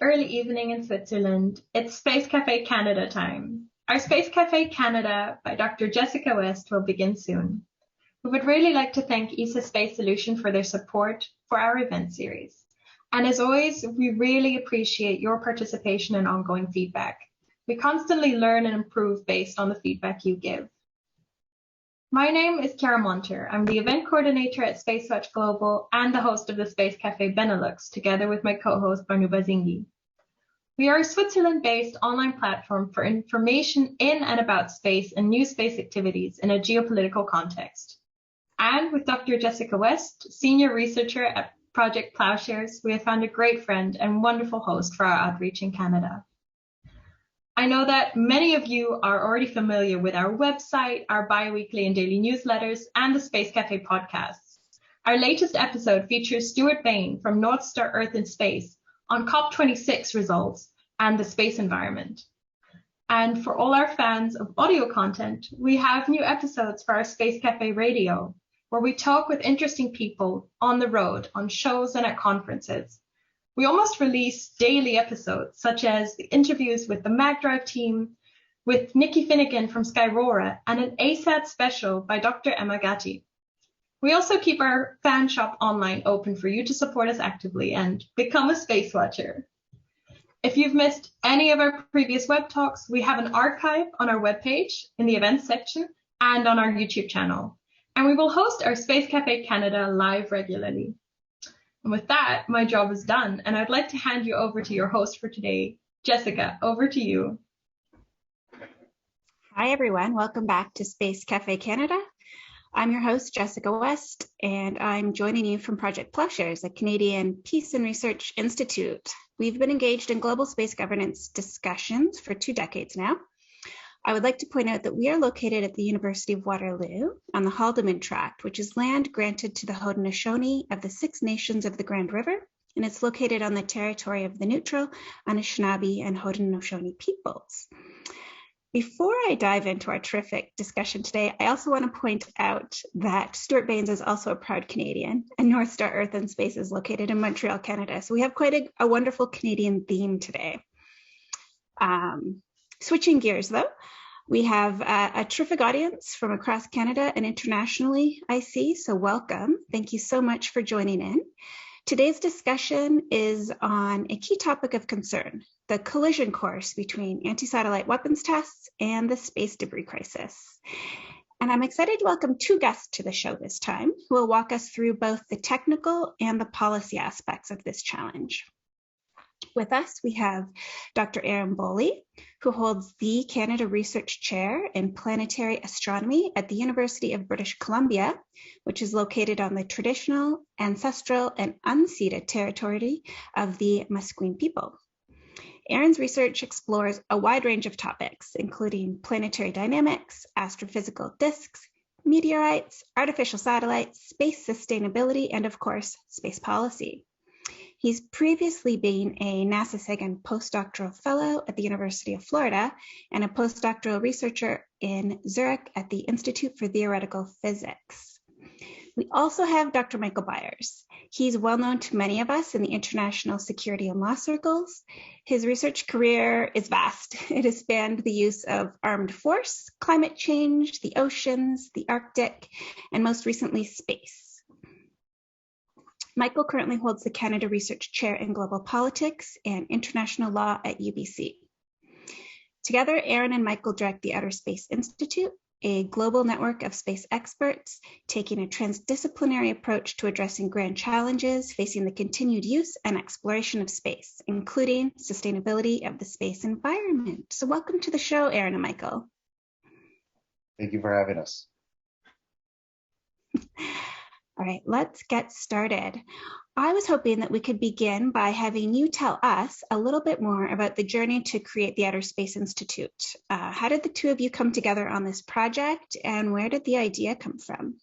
early evening in Switzerland. It's Space Café Canada time. Our Space Café Canada by Dr. Jessica West will begin soon. We would really like to thank ESA Space Solution for their support for our event series. And as always, we really appreciate your participation and ongoing feedback. We constantly learn and improve based on the feedback you give. My name is Chiara Monter. I'm the event coordinator at SpaceWatch.Global and the host of the Space Café Benelux, together with my co-host Barnu Bazingi. We are a Switzerland-based online platform for information in and about space and new space activities in a geopolitical context. And with Dr. Jessica West, senior researcher at Project Ploughshares, we have found a great friend and wonderful host for our outreach in Canada. I know that many of you are already familiar with our website, our bi-weekly and daily newsletters, and the Space Café podcasts. Our latest episode features Stuart Bain from North Star Earth in Space on COP26 results and the space environment. And for all our fans of audio content, we have new episodes for our Space Café Radio, where we talk with interesting people on the road, on shows and at conferences. We almost release daily episodes, such as the interviews with the MagDrive team, with Nikki Finnegan from Skyrora, and an ASAT special by Dr. Emma Gatti. We also keep our fan shop online open for you to support us actively and become a space watcher. If you've missed any of our previous web talks, we have an archive on our webpage in the events section and on our YouTube channel. And we will host our Space Café Canada live regularly. And with that, my job is done, and I'd like to hand you over to your host for today. Jessica, over to you. Hi, everyone. Welcome back to Space Café Canada. I'm your host, Jessica West, and I'm joining you from Project Ploughshares, a Canadian Peace and Research Institute. We've been engaged in global space governance discussions for 2 decades now. I would like to point out that we are located at the University of Waterloo on the Haldimand Tract, which is land granted to the Haudenosaunee of the 6 nations of the Grand River, and it's located on the territory of the neutral Anishinaabe and Haudenosaunee peoples. Before I dive into our terrific discussion today, I also want to point out that Stuart Baines is also a proud Canadian, and North Star Earth and Space is located in Montreal, Canada. So we have quite a wonderful Canadian theme today. Switching gears though, we have a terrific audience from across Canada and internationally, I see, so welcome. Thank you so much for joining in. Today's discussion is on a key topic of concern, the collision course between anti-satellite weapons tests and the space debris crisis. And I'm excited to welcome 2 guests to the show this time, who will walk us through both the technical and the policy aspects of this challenge. With us, we have Dr. Aaron Boley, who holds the Canada Research Chair in Planetary Astronomy at the University of British Columbia, which is located on the traditional, ancestral, and unceded territory of the Musqueam people. Aaron's research explores a wide range of topics, including planetary dynamics, astrophysical disks, meteorites, artificial satellites, space sustainability, and of course, space policy. He's previously been a NASA Sagan Postdoctoral Fellow at the University of Florida and a postdoctoral researcher in Zurich at the Institute for Theoretical Physics. We also have Dr. Michael Byers. He's well known to many of us in the international security and law circles. His research career is vast. It has spanned the use of armed force, climate change, the oceans, the Arctic, and most recently, space. Michael currently holds the Canada Research Chair in Global Politics and International Law at UBC. Together, Aaron and Michael direct the Outer Space Institute, a global network of space experts taking a transdisciplinary approach to addressing grand challenges facing the continued use and exploration of space, including sustainability of the space environment. So welcome to the show, Aaron and Michael. Thank you for having us. All right, let's get started. I was hoping that we could begin by having you tell us a little bit more about the journey to create the Outer Space Institute. How did the 2 of you come together on this project, and where did the idea come from?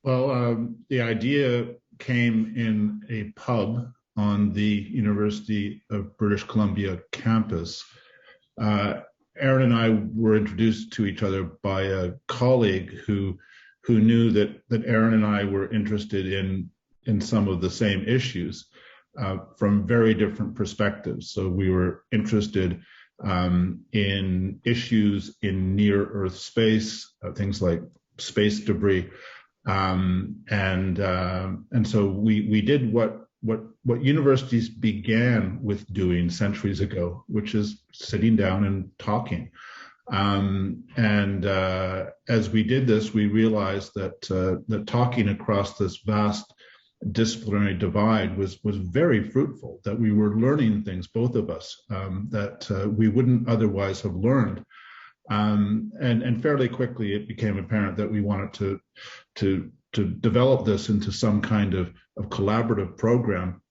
Well, the idea came in a pub on the University of British Columbia campus. Aaron and I were introduced to each other by a colleague who knew that Aaron and I were interested in some of the same issues. from very different perspectives. So we were interested in issues in near Earth space, things like space debris, and so we did what universities began with doing centuries ago, which is sitting down and talking. As we did this, we realized that talking across this vast disciplinary divide was very fruitful, that we were learning things, both of us, that we wouldn't otherwise have learned. And fairly quickly, it became apparent that we wanted to develop this into some kind of collaborative program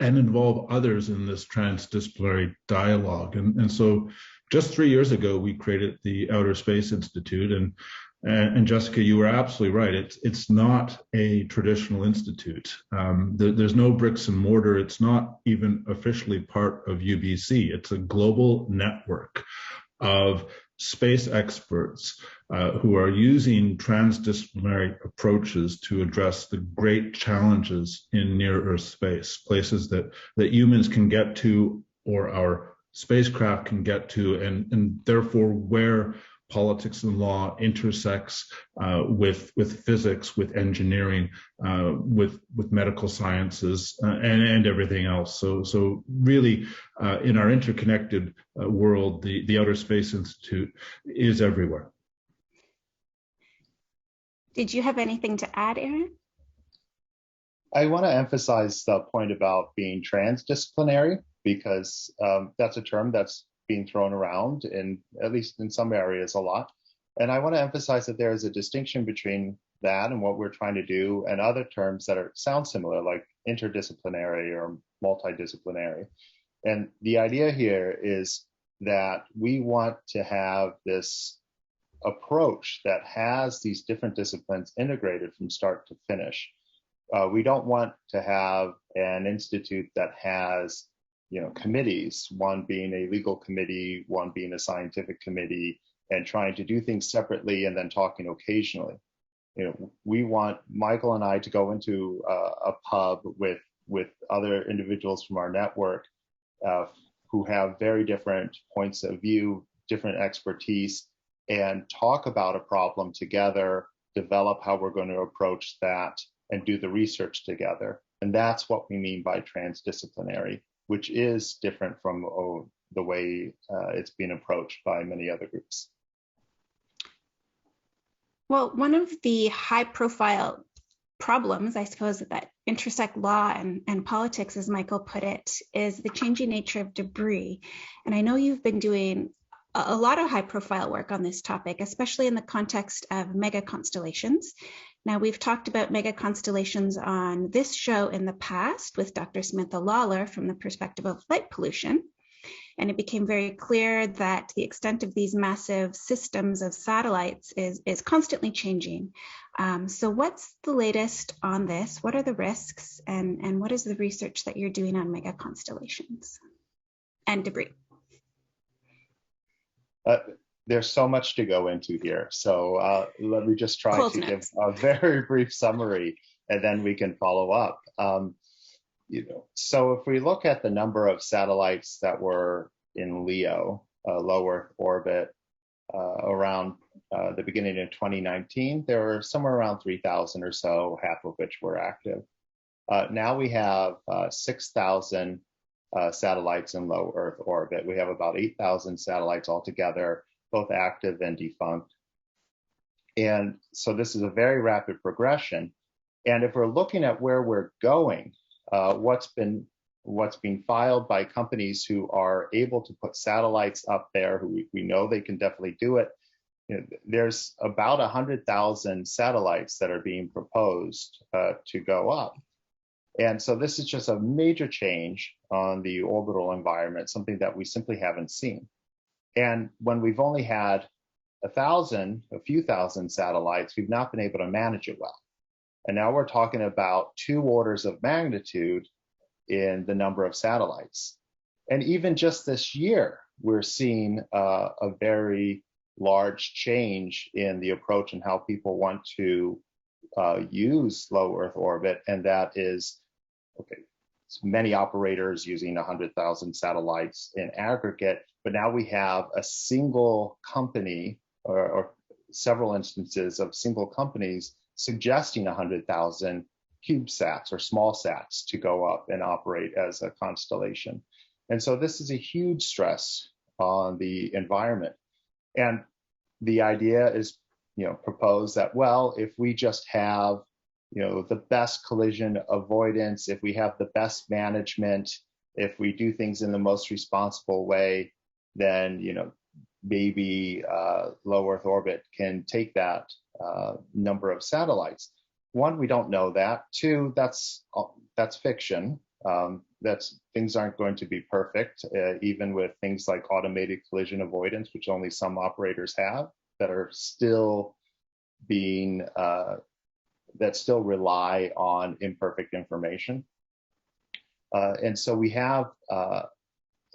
and involve others in this transdisciplinary dialogue. And so just 3 years ago, we created the Outer Space Institute. And Jessica, you were absolutely right. It's not a traditional institute. There's no bricks and mortar. It's not even officially part of UBC. It's a global network of space experts who are using transdisciplinary approaches to address the great challenges in near-Earth space, places that humans can get to or our spacecraft can get to, and therefore where politics and law intersects with physics, with engineering, with medical sciences, and everything else. So really, in our interconnected world, the Outer Space Institute is everywhere. Did you have anything to add, Aaron? I want to emphasize the point about being transdisciplinary, because that's a term that's being thrown around, in at least in some areas, a lot. And I want to emphasize that there is a distinction between that and what we're trying to do, and other terms that sound similar, like interdisciplinary or multidisciplinary. And the idea here is that we want to have this approach that has these different disciplines integrated from start to finish. We don't want to have an institute that has committees, one being a legal committee, one being a scientific committee, and trying to do things separately and then talking occasionally. We want Michael and I to go into a pub with other individuals from our network who have very different points of view, different expertise, and talk about a problem together, develop how we're going to approach that, and do the research together. And that's what we mean by transdisciplinary, which is different from the way it's being approached by many other groups. Well, one of the high-profile problems, I suppose, that intersect law and politics, as Michael put it, is the changing nature of debris. And I know you've been doing a lot of high-profile work on this topic, especially in the context of mega constellations. Now, we've talked about mega constellations on this show in the past with Dr. Samantha Lawler from the perspective of light pollution. And it became very clear that the extent of these massive systems of satellites is constantly changing. So what's the latest on this? What are the risks? And what is the research that you're doing on mega constellations and debris? There's so much to go into here. So let me just try to give a very brief summary, and then we can follow up. So if we look at the number of satellites that were in LEO, low Earth orbit, around the beginning of 2019, there were somewhere around 3,000 or so, half of which were active. Now we have 6,000 satellites in low Earth orbit. We have about 8,000 satellites altogether, both active and defunct. And so this is a very rapid progression. And if we're looking at where we're going, what's being filed by companies who are able to put satellites up there, who we know they can definitely do it, there's about 100,000 satellites that are being proposed to go up. And so this is just a major change on the orbital environment, something that we simply haven't seen. And when we've only had a few thousand satellites, we've not been able to manage it well. And now we're talking about 2 orders of magnitude in the number of satellites. And even just this year, we're seeing a very large change in the approach and how people want to use low Earth orbit. And that is, okay, many operators using 100,000 satellites in aggregate, but now we have a single company or several instances of single companies suggesting 100,000 CubeSats or small sats to go up and operate as a constellation. And so this is a huge stress on the environment. And the idea is, proposed that, well, if we just have, the best collision avoidance, if we have the best management, if we do things in the most responsible way, then, maybe low Earth orbit can take that number of satellites. One, we don't know that. Two, that's fiction. Things aren't going to be perfect, even with things like automated collision avoidance, which only some operators have, that are still being that still rely on imperfect information. And so we have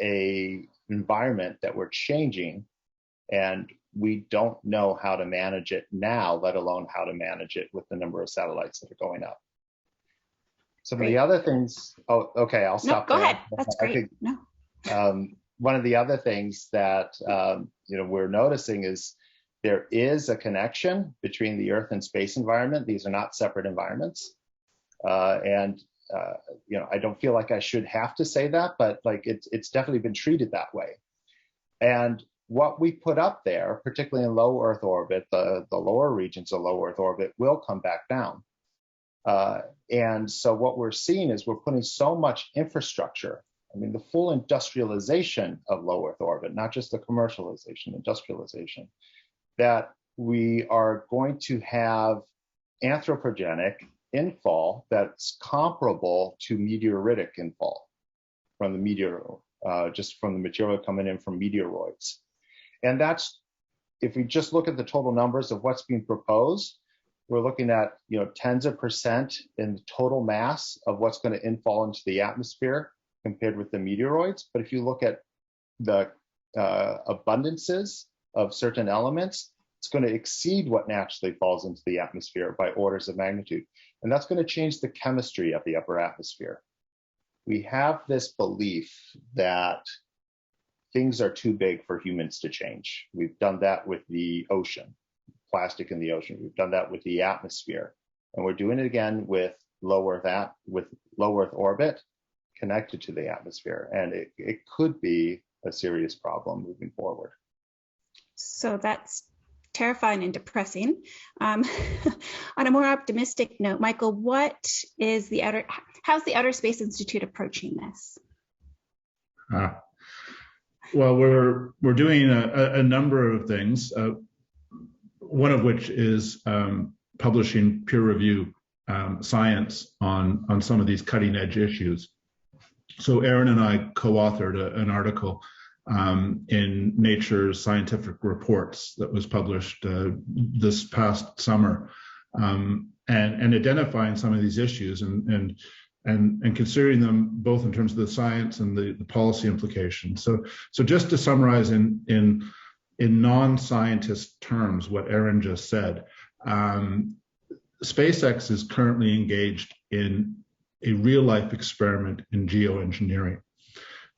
a environment that we're changing, and we don't know how to manage it now, let alone how to manage it with the number of satellites that are going up. Some of the other things, okay, I'll stop there. Go ahead, that's great. One of the other things that we're noticing is there is a connection between the Earth and space environment. These are not separate environments. I don't feel like I should have to say that, but it's definitely been treated that way. And what we put up there, particularly in low Earth orbit, the lower regions of low Earth orbit will come back down. And so what we're seeing is we're putting so much infrastructure, the full industrialization of low Earth orbit, not just the commercialization, industrialization, that we are going to have anthropogenic infall that's comparable to meteoritic infall from the just from the material coming in from meteoroids. And that's, if we just look at the total numbers of what's being proposed, we're looking at tens of percent in the total mass of what's going to infall into the atmosphere compared with the meteoroids. But if you look at the abundances of certain elements, it's going to exceed what naturally falls into the atmosphere by orders of magnitude. And that's going to change the chemistry of the upper atmosphere. We have this belief that things are too big for humans to change. We've done that with the ocean, plastic in the ocean. We've done that with the atmosphere. And we're doing it again with low Earth orbit connected to the atmosphere. And it could be a serious problem moving forward. So that's terrifying and depressing. On a more optimistic note, Michael, how's the Outer Space Institute approaching this? Well, we're doing a number of things. One of which is publishing peer review science on some of these cutting edge issues. So Erin and I co-authored an article in Nature's Scientific Reports that was published this past summer, and identifying some of these issues and considering them both in terms of the science and the policy implications. So just to summarize in non-scientist terms what Erin just said, SpaceX is currently engaged in a real-life experiment in geoengineering,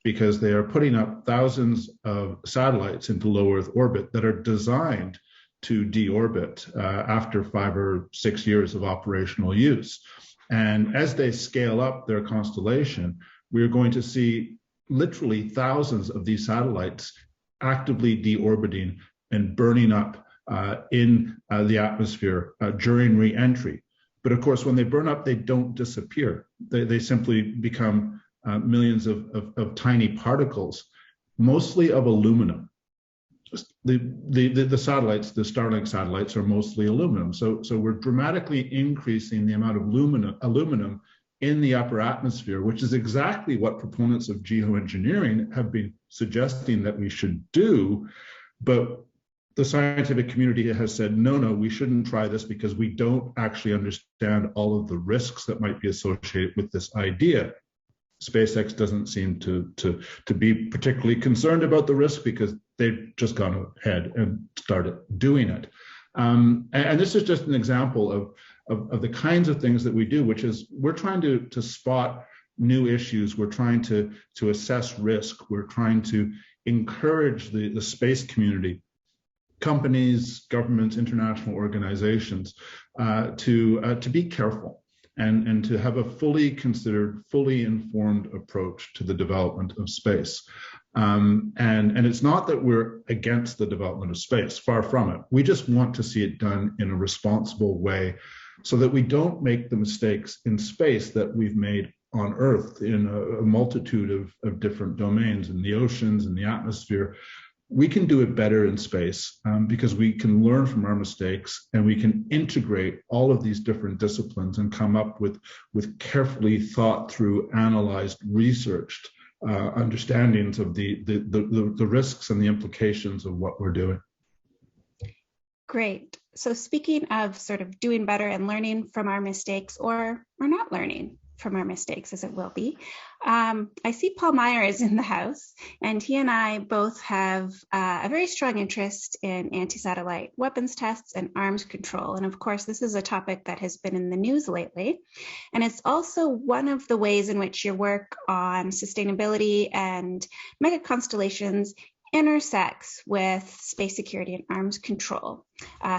because they are putting up thousands of satellites into low Earth orbit that are designed to deorbit after 5 or 6 years of operational use. And as they scale up their constellation, we're going to see literally thousands of these satellites actively deorbiting and burning up in the atmosphere during re-entry. But of course, when they burn up, they don't disappear. They simply become millions of tiny particles, mostly of aluminum. The satellites, the Starlink satellites, are mostly aluminum. So we're dramatically increasing the amount of aluminum in the upper atmosphere, which is exactly what proponents of geoengineering have been suggesting that we should do. But the scientific community has said, no, we shouldn't try this because we don't actually understand all of the risks that might be associated with this idea. SpaceX doesn't seem to be particularly concerned about the risk because they've just gone ahead and started doing it. And this is just an example of the kinds of things that we do, which is we're trying to spot new issues. We're trying to assess risk. We're trying to encourage the space community, companies, governments, international organizations, to be careful and to have a fully considered, fully informed approach to the development of space. And it's not that we're against the development of space, far from it. We just want to see it done in a responsible way so that we don't make the mistakes in space that we've made on Earth in a multitude of different domains, in the oceans, in the atmosphere. We can do it better in space because we can learn from our mistakes, and we can integrate all of these different disciplines and come up with carefully thought through, analyzed, researched understandings of the risks and the implications of what we're doing. Great. So speaking of sort of doing better and learning from our mistakes, or not learning from our mistakes, as it will be, I see Paul Myers in the house, and he and I both have a very strong interest in anti-satellite weapons tests and arms control. And of course, this is a topic that has been in the news lately. And it's also one of the ways in which your work on sustainability and mega constellations intersects with space security and arms control.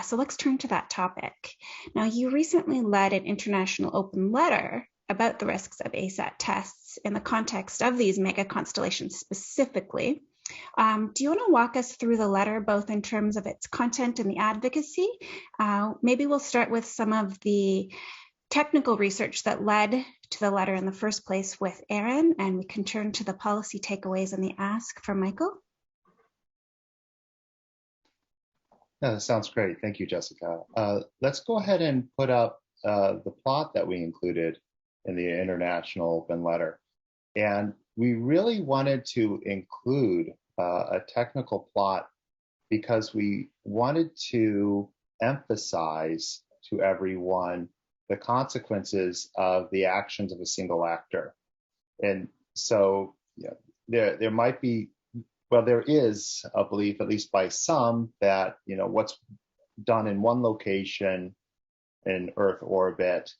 So let's turn to that topic. Now, you recently led an international open letter about the risks of ASAT tests in the context of these mega constellations specifically. Do you want to walk us through the letter, both in terms of its content and the advocacy? Maybe we'll start with some of the technical research that led to the letter in the first place with Erin, and we can turn to the policy takeaways and the ask from Michael. Yeah, that sounds great. Thank you, Jessica. Let's go ahead and put up the plot that we included in the international open letter. And we really wanted to include a technical plot because we wanted to emphasize to everyone the consequences of the actions of a single actor. And so there might be, well, there is a belief, at least by some, that what's done in one location in Earth orbit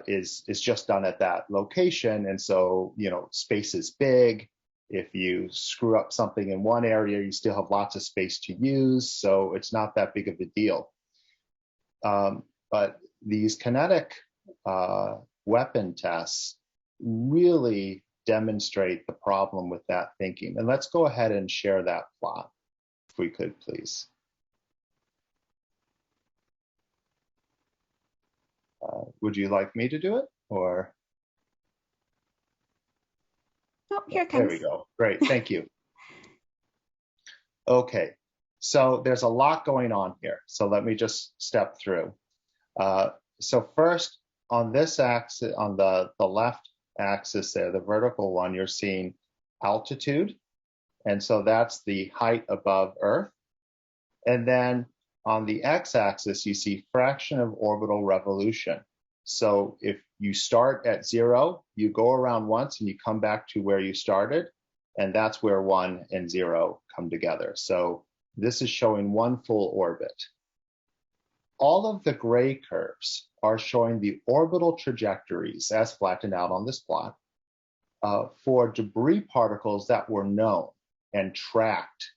is just done at that location. And so, space is big. If you screw up something in one area, you still have lots of space to use. So it's not that big of a deal. But these kinetic weapon tests really demonstrate the problem with that thinking. And let's go ahead and share that plot, if we could, please. Would you like me to do it, or? Oh, here it comes. There we go. Great, thank you. Okay, so there's a lot going on here. So let me just step through. So first, on this axis, on the left axis there, the vertical one, you're seeing altitude. And so that's the height above Earth. And then on the x-axis, you see fraction of orbital revolution. So if you start at 0, you go around once and you come back to where you started, and that's where 1 and 0 come together. So this is showing one full orbit. All of the gray curves are showing the orbital trajectories as flattened out on this plot for debris particles that were known and tracked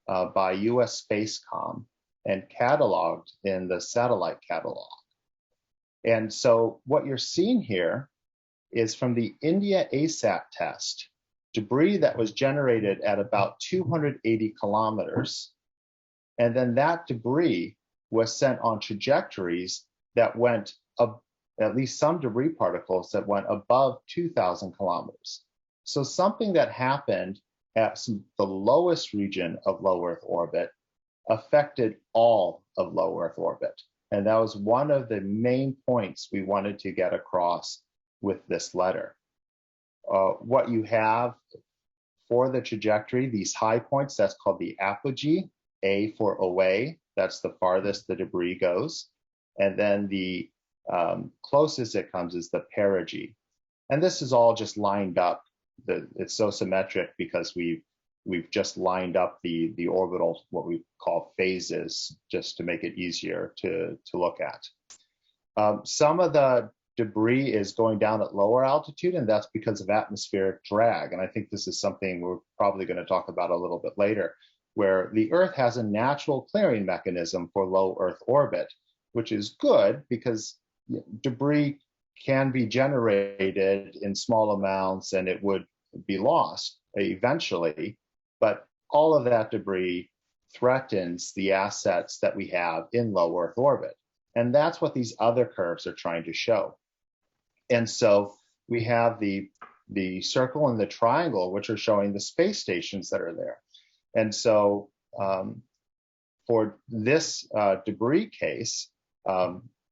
by US Spacecom and cataloged in the satellite catalog. And so what you're seeing here is from the India ASAT test, debris that was generated at about 280 kilometers. And then that debris was sent on trajectories that went up, at least some debris particles that went above 2,000 kilometers. So something that happened at the lowest region of low Earth orbit affected all of low Earth orbit. And that was one of the main points we wanted to get across with this letter. What you have for the trajectory, these high points, that's called the apogee, A for away, that's the farthest the debris goes. And then the closest it comes is the perigee. And this is all just lined up. It's so symmetric because we've just lined up the orbital, what we call phases, just to make it easier to look at. Some of the debris is going down at lower altitude, and that's because of atmospheric drag. And I think this is something we're probably going to talk about a little bit later, where the Earth has a natural clearing mechanism for low Earth orbit, which is good because debris can be generated in small amounts and it would be lost eventually, but all of that debris threatens the assets that we have in low Earth orbit. And that's what these other curves are trying to show. And so we have the circle and the triangle, which are showing the space stations that are there. And so for this debris case,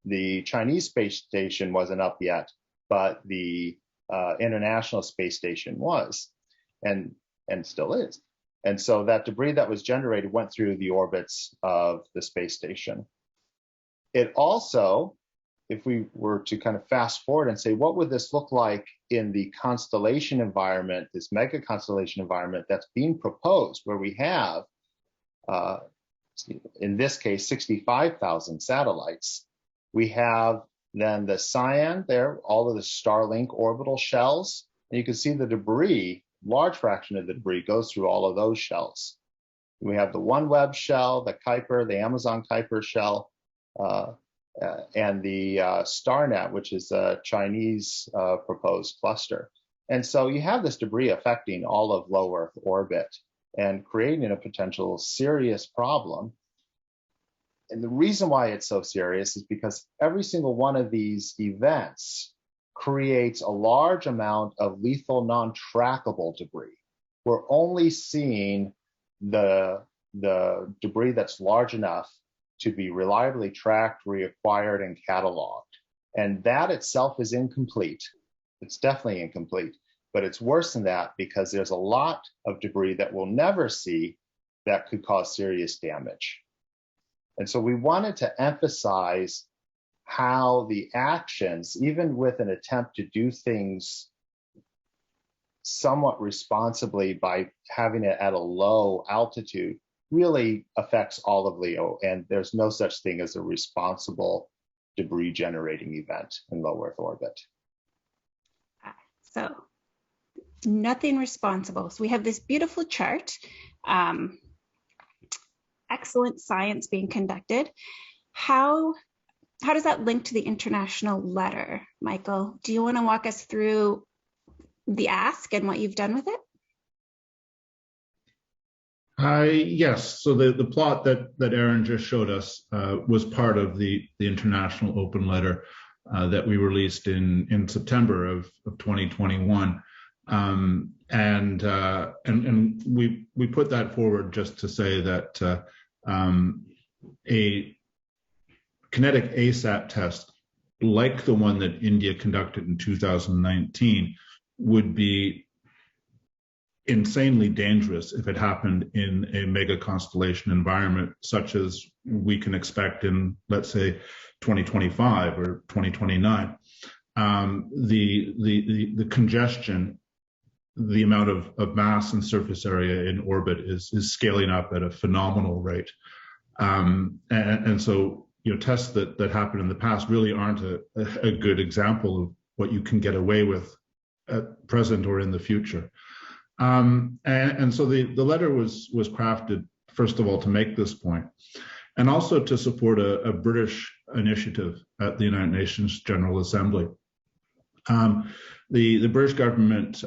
the Chinese space station wasn't up yet, but the International Space Station was, and still is. And so that debris that was generated went through the orbits of the space station. It also, if we were to kind of fast forward and say, what would this look like in the constellation environment, this mega constellation environment that's being proposed, where we have, in this case, 65,000 satellites. We have then the cyan there, all of the Starlink orbital shells, and you can see the debris, large fraction of the debris goes through all of those shells. We have the OneWeb shell, the Kuiper, the Amazon Kuiper shell, and the StarNet, which is a Chinese proposed cluster. And so you have this debris affecting all of low Earth orbit and creating a potential serious problem. And the reason why it's so serious is because every single one of these events creates a large amount of lethal non-trackable debris. We're only seeing the debris that's large enough to be reliably tracked, reacquired, and cataloged. And that itself is incomplete. It's definitely incomplete, but it's worse than that because there's a lot of debris that we'll never see that could cause serious damage. And so we wanted to emphasize how the actions, even with an attempt to do things somewhat responsibly by having it at a low altitude, really affects all of LEO, and there's no such thing as a responsible debris generating event in low Earth orbit. So nothing responsible. So we have this beautiful chart, excellent science being conducted. How does that link to the international letter, Michael? Do you want to walk us through the ask and what you've done with it? Yes. So the plot that Erin just showed us was part of the international open letter that we released in September of 2021, and we put that forward just to say that a kinetic ASAT test like the one that India conducted in 2019 would be insanely dangerous if it happened in a mega constellation environment such as we can expect in, let's say, 2025 or 2029. The congestion, the amount of mass and surface area in orbit is scaling up at a phenomenal rate. And so, tests that happened in the past really aren't a good example of what you can get away with at present or in the future. And so the letter was crafted, first of all, to make this point, and also to support a British initiative at the United Nations General Assembly. The British government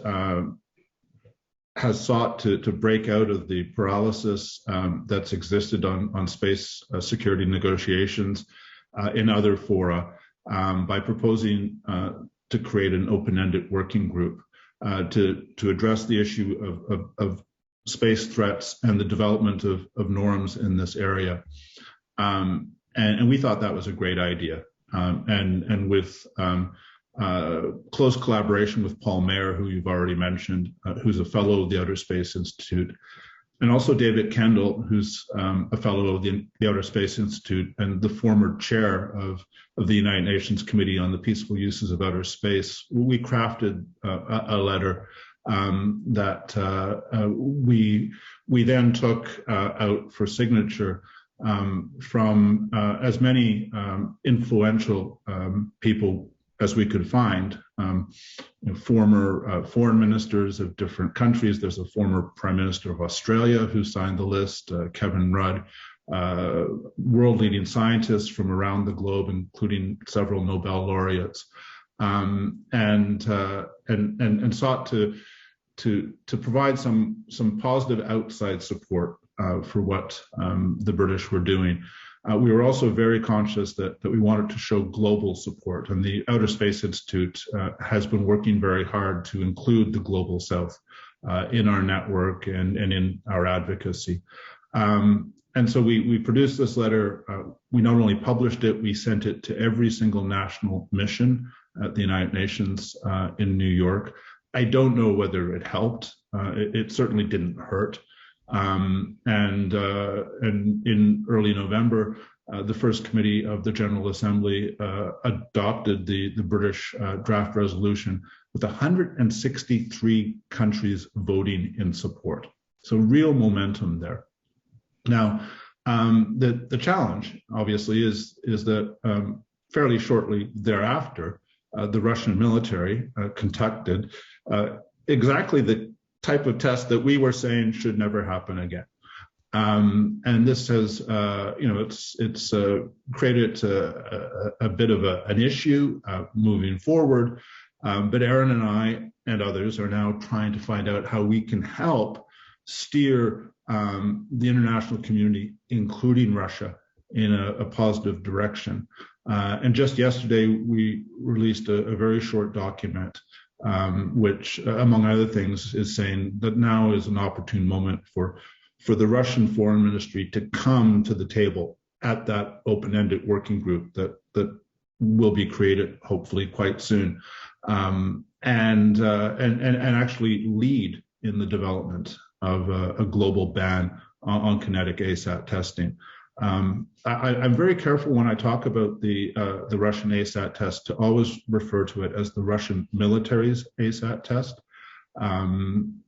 has sought to break out of the paralysis that's existed on space security negotiations in other fora by proposing to create an open-ended working group to address the issue of space threats and the development of norms in this area. And we thought that was a great idea. And with close collaboration with Paul Mayer, who you've already mentioned, who's a fellow of the Outer Space Institute, and also David Kendall, who's a fellow of the Outer Space Institute and the former chair of the United Nations Committee on the Peaceful Uses of Outer Space. We crafted a letter that we then took out for signature from as many influential people as we could find. Former foreign ministers of different countries. There's a former Prime Minister of Australia who signed the list, Kevin Rudd, world-leading scientists from around the globe, including several Nobel laureates, and sought to provide some positive outside support for what the British were doing. We were also very conscious that we wanted to show global support, and the Outer Space Institute has been working very hard to include the Global South in our network and in our advocacy. And so we produced this letter. We not only published it, we sent it to every single national mission at the United Nations in New York. I don't know whether it helped. It certainly didn't hurt. And in early November, the first committee of the General Assembly adopted the British draft resolution with 163 countries voting in support. So real momentum there. Now, the challenge, obviously, is that fairly shortly thereafter, the Russian military conducted exactly the type of test that we were saying should never happen again. And this has, it's created a bit of an issue moving forward. But Erin and I and others are now trying to find out how we can help steer the international community, including Russia, in a positive direction. And just yesterday, we released a very short document, which, among other things, is saying that now is an opportune moment for the Russian Foreign Ministry to come to the table at that open-ended working group that will be created hopefully quite soon, and actually lead in the development of a global ban on kinetic ASAT testing. I'm very careful when I talk about the Russian ASAT test to always refer to it as the Russian military's ASAT test.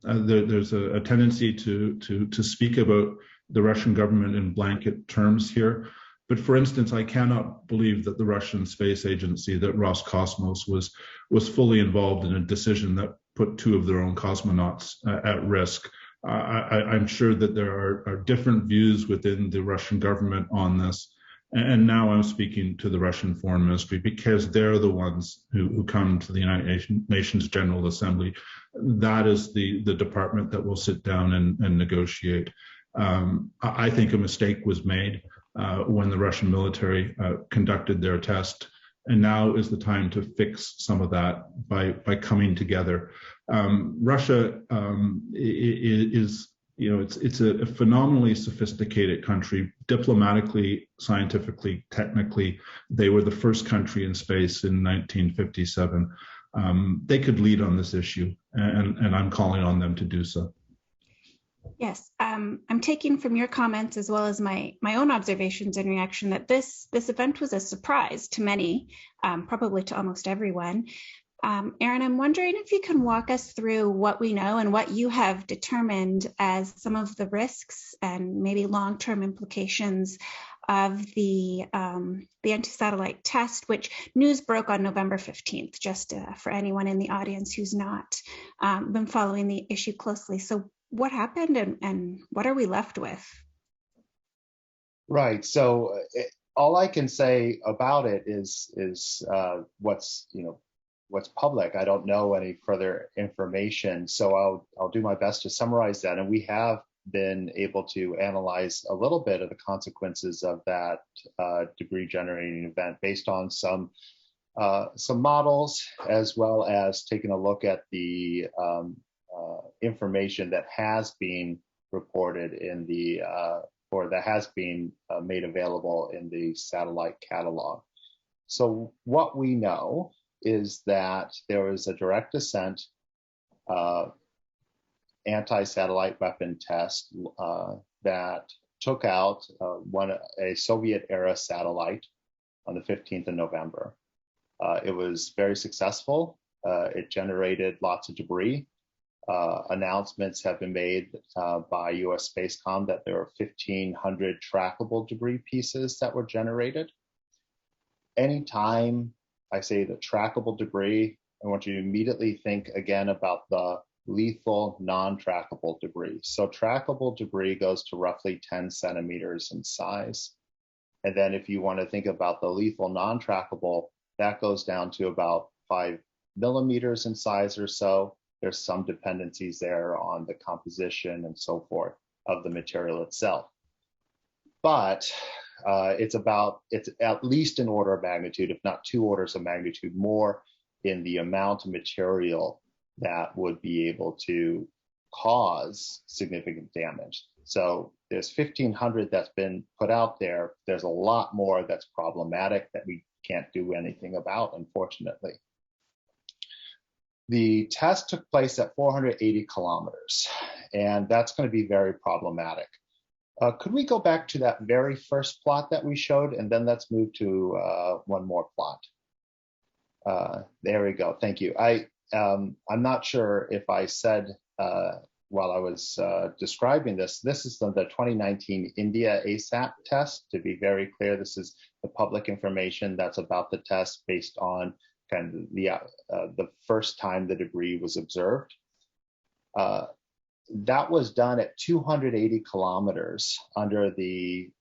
There's a tendency to speak about the Russian government in blanket terms here. But for instance, I cannot believe that the Russian space agency, that Roscosmos, was fully involved in a decision that put two of their own cosmonauts at risk. I'm sure that there are different views within the Russian government on this. And now I'm speaking to the Russian Foreign Ministry because they're the ones who come to the United Nations General Assembly. That is the department that will sit down and negotiate. I think a mistake was made when the Russian military conducted their test. And now is the time to fix some of that by coming together. Russia is, it's a phenomenally sophisticated country, diplomatically, scientifically, technically. They were the first country in space in 1957. They could lead on this issue, and I'm calling on them to do so. Yes, I'm taking from your comments as well as my own observations and reaction that this event was a surprise to many, probably to almost everyone. Erin, I'm wondering if you can walk us through what we know and what you have determined as some of the risks and maybe long-term implications of the anti-satellite test, which news broke on November 15th, just for anyone in the audience who's not been following the issue closely. So what happened and what are we left with? Right. So all I can say about it is what's public. I don't know any further information, so I'll do my best to summarize that. And we have been able to analyze a little bit of the consequences of that debris generating event based on some models, as well as taking a look at the information that has been reported in the or that has been made available in the satellite catalog. So what we know is that there was a direct descent anti-satellite weapon test that took out a Soviet-era satellite on the 15th of November. It was very successful. It generated lots of debris. Announcements have been made by US Spacecom that there are 1,500 trackable debris pieces that were generated. Anytime I say the trackable debris, I want you to immediately think again about the lethal non-trackable debris. So trackable debris goes to roughly 10 centimeters in size. And then if you want to think about the lethal non-trackable, that goes down to about 5 millimeters in size or so. There's some dependencies there on the composition and so forth of the material itself. But it's at least an order of magnitude, if not 2 orders of magnitude more in the amount of material that would be able to cause significant damage. So there's 1,500 that's been put out there. There's a lot more that's problematic that we can't do anything about, unfortunately. The test took place at 480 kilometers, and that's going to be very problematic. Could we go back to that very first plot that we showed, and then let's move to one more plot. There we go. Thank you. I'm not sure if I said while I was describing this is the 2019 India ASAT test. To be very clear, this is the public information that's about the test based on kind of the first time the debris was observed. That was done at 280 kilometers under the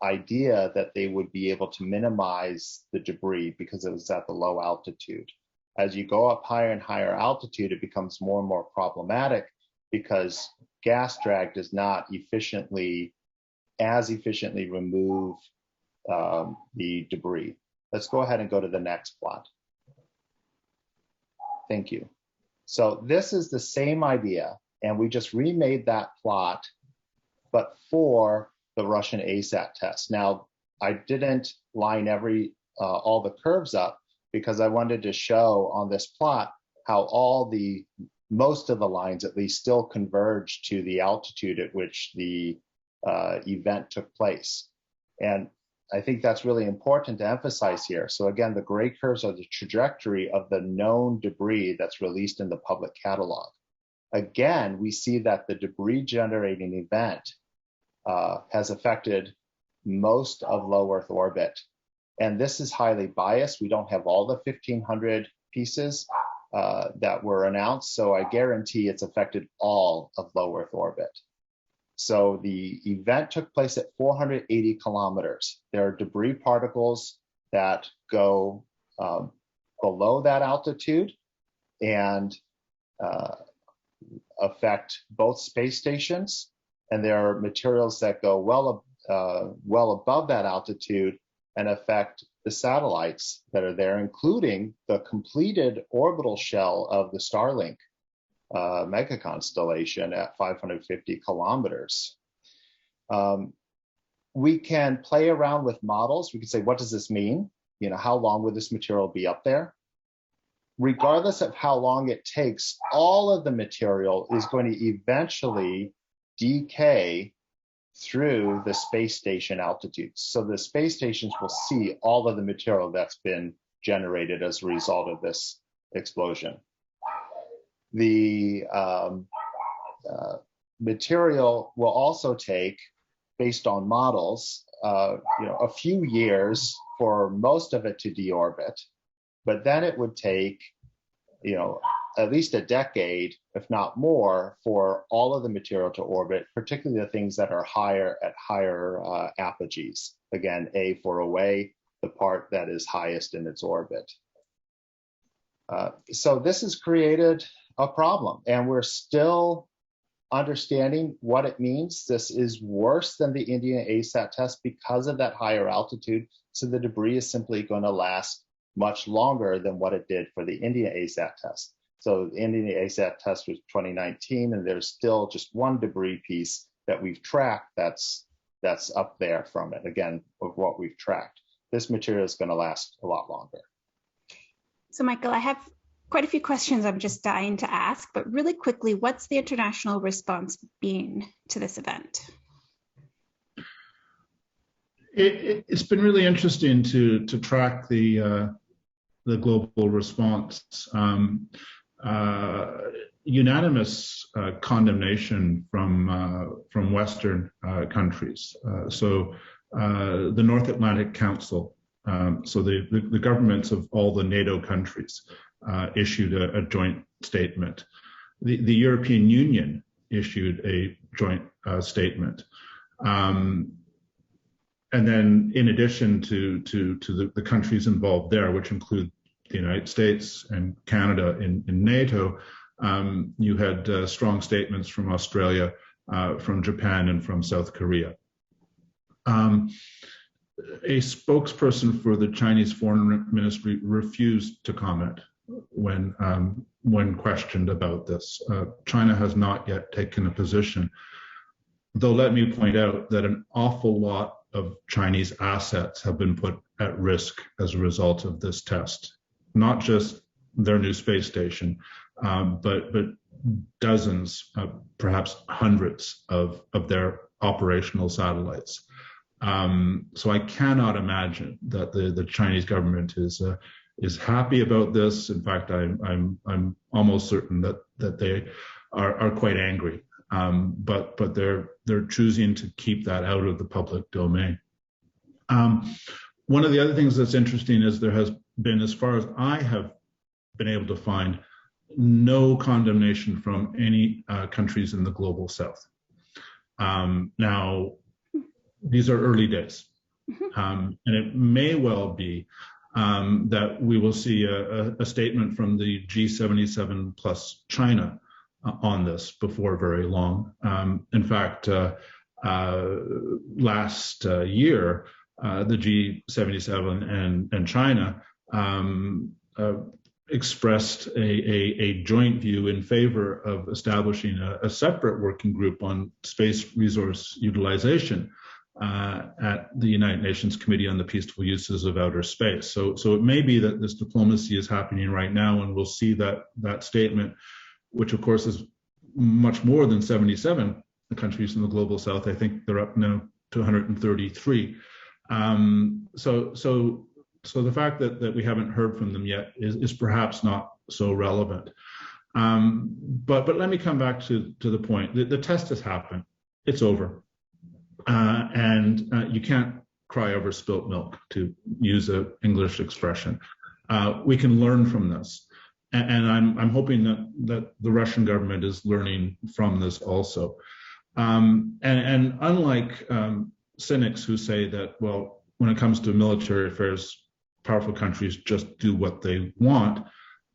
idea that they would be able to minimize the debris because it was at the low altitude. As you go up higher and higher altitude, it becomes more and more problematic because gas drag does not as efficiently remove the debris. Let's go ahead and go to the next plot. Thank you. So this is the same idea, and we just remade that plot, but for the Russian ASAT test. Now, I didn't line all the curves up because I wanted to show on this plot how most of the lines at least still converge to the altitude at which the event took place. And I think that's really important to emphasize here. So again, the gray curves are the trajectory of the known debris that's released in the public catalog. Again, we see that the debris generating event has affected most of low Earth orbit. And this is highly biased. We don't have all the 1,500 pieces that were announced, so I guarantee it's affected all of low Earth orbit. So the event took place at 480 kilometers. There are debris particles that go below that altitude and affect both space stations, and there are materials that go well above that altitude and affect the satellites that are there, including the completed orbital shell of the Starlink mega constellation at 550 kilometers. We can play around with models. We can say, what does this mean? How long would this material be up there? Regardless of how long it takes, all of the material is going to eventually decay through the space station altitudes. So the space stations will see all of the material that's been generated as a result of this explosion. The material will also take, based on models, a few years for most of it to deorbit, but then it would take, at least a decade, if not more, for all of the material to orbit, particularly the things that are at higher apogees. Again, A for away, the part that is highest in its orbit. So this has created a problem, and we're still understanding what it means. This is worse than the Indian ASAT test because of that higher altitude. So the debris is simply going to last much longer than what it did for the Indian ASAT test. So the Indian ASAT test was 2019, and there's still just one debris piece that we've tracked that's up there from it, again, of what we've tracked. This material is going to last a lot longer. So Michael, I have quite a few questions I'm just dying to ask, but really quickly, what's the international response been to this event? It's been really interesting to track the global response. Unanimous condemnation from Western countries. So the North Atlantic Council So the governments of all the NATO countries issued a joint statement. The European Union issued a joint statement. And then in addition to the countries involved there, which include the United States and Canada in NATO, you had strong statements from Australia, from Japan, and from South Korea. A spokesperson for the Chinese Foreign Ministry refused to comment when questioned about this. China has not yet taken a position, though let me point out that an awful lot of Chinese assets have been put at risk as a result of this test. Not just their new space station, but dozens, perhaps hundreds of their operational satellites. So I cannot imagine that the Chinese government is happy about this. In fact, I'm almost certain that they are quite angry. But they're choosing to keep that out of the public domain. One of the other things that's interesting is there has been, as far as I have been able to find, no condemnation from any countries in the global south. Now, these are early days, and it may well be that we will see a statement from the G77 plus China on this before very long. In fact, last year, the G77 and China expressed a joint view in favor of establishing a separate working group on space resource utilization at the United Nations Committee on the Peaceful Uses of Outer Space. So it may be that this diplomacy is happening right now, and we'll see that statement, which of course is much more than 77 countries in the global south. I think they're up now to 133. So the fact that we haven't heard from them yet is perhaps not so relevant. But let me come back to the point. The test has happened. It's over. And you can't cry over spilt milk, to use an English expression. We can learn from this. And I'm hoping that the Russian government is learning from this also. And unlike cynics who say that, well, when it comes to military affairs, powerful countries just do what they want,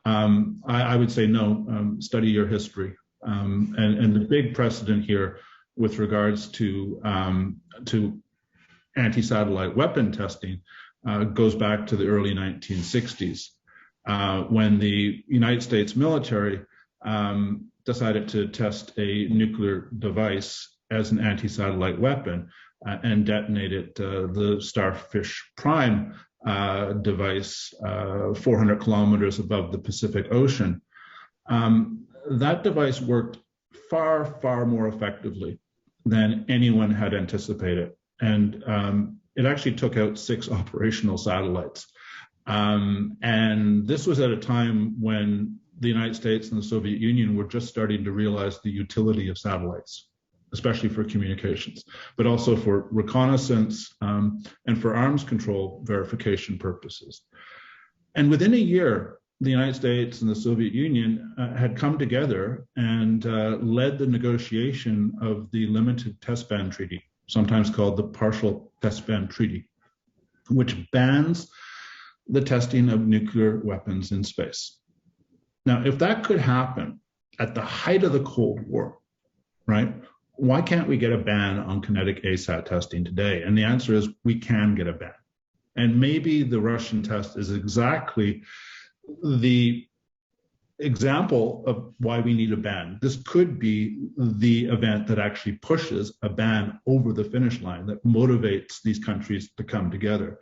I would say no, study your history. And the big precedent here with regards to anti-satellite weapon testing goes back to the early 1960s. When the United States military decided to test a nuclear device as an anti-satellite weapon and detonated the Starfish Prime device 400 kilometers above the Pacific Ocean. That device worked far, far more effectively than anyone had anticipated. And it actually took out 6 operational satellites. And this was at a time when the United States and the Soviet Union were just starting to realize the utility of satellites, especially for communications, but also for reconnaissance and for arms control verification purposes. And within a year, the United States and the Soviet Union had come together and led the negotiation of the Limited Test Ban Treaty, sometimes called the Partial Test Ban Treaty, which bans the testing of nuclear weapons in space. Now, if that could happen at the height of the Cold War, right, why can't we get a ban on kinetic ASAT testing today? And the answer is we can get a ban. And maybe the Russian test is exactly the example of why we need a ban. This could be the event that actually pushes a ban over the finish line, that motivates these countries to come together.